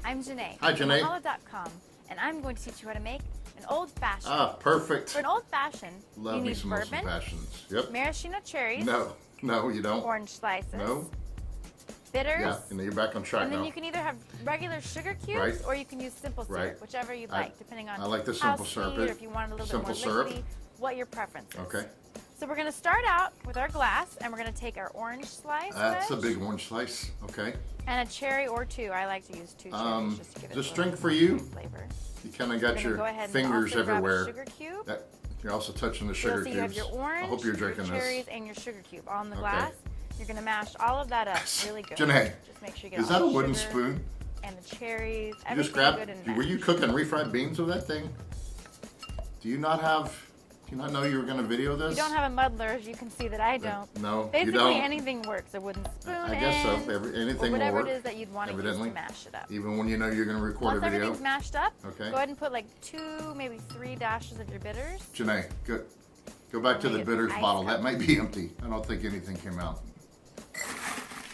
I'm Janae. Hi, Janae. From Mahalo.com, and I'm going to teach you how to make an old fashioned. Ah, perfect. For an old fashioned, Love you me need some old bourbon, fashions. Yep. maraschino cherries, No, you don't. orange slices, No. bitters, Yeah, and then you're back on track and then now. you can either have regular sugar cubes Right. or you can use simple syrup, Right. whichever you like, depending on I like the how simple syrup. sweet or if you want it a little Simple bit more syrup. liquidy, what your preference is. Okay. So we're going to start out with our glass, and we're going to take our orange slice That's a wedge big orange slice. Okay. and a cherry or two. I like to use two cherries just to give it this a drink little for you. flavor. You kind of We're got gonna your go ahead and fingers also grab a everywhere. sugar cube. You're also touching the So sugar see cubes. you have your orange, I hope you're drinking your this. cherries, and your sugar cube on the Okay. glass. You're going to mash all of that up really good. Janae, Just make sure you get is all that a the wooden sugar spoon? and the cherries. You Everything just grabbed. good and Were you mashed. cooking refried beans with that thing? Do you not know you were going to video this? You don't have a muddler, as you can see that I don't. No, Basically, you don't. anything works. A wooden spoon, I guess so. end, Anything or whatever will work. it is that you'd want to use Evidently. to mash it up. Even when you know you're going to record Once a video. everything's mashed up, Okay. go ahead and put like 2, maybe 3 dashes of your bitters. Janae, go back to the Make it bitters ice bottle. cup. That might be empty. I don't think anything came out.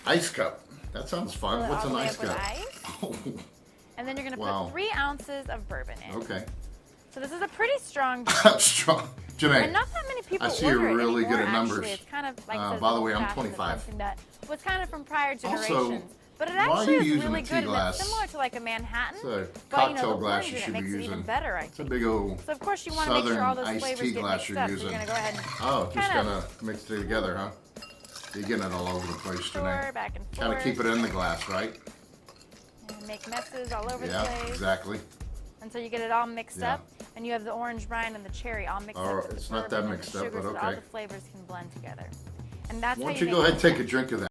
Ice cup. That sounds fun. Fill it What's all an the way ice up with cup? ice. Oh, And then you're going to Wow. put 3 ounces of bourbon in. okay. So this is a pretty strong drink. That's strong. Janae, And not that many people I see you're order it really good anymore, at numbers. Actually. It's kind of like I said, by the it's way, I'm old-fashioned. It's 25. something that was kind of from prior Also, generations. But it why are actually you is using really a tea good. And glass? it's similar to like a Manhattan. It's a but cocktail the glass orange you in it should be makes it even using. better, I It's a think. big old So of course you want to make sure all those Southern iced flavors tea get glass mixed you're up. using. So you're going to go ahead and Oh, just kind kind of mix it together, huh? You're getting it all over the place, stir Janae. back and forth. Kind of keep it in the glass, right? And make messes all over the Yeah, place. exactly. Until you get it all mixed Yeah. up. And you have the orange rind and the cherry all mixed All up. right, with the it's not bourbon that and mixed the up, sugar but so all okay. the flavors can blend together. And that's Why how don't you you make go ahead it. and take a drink of that?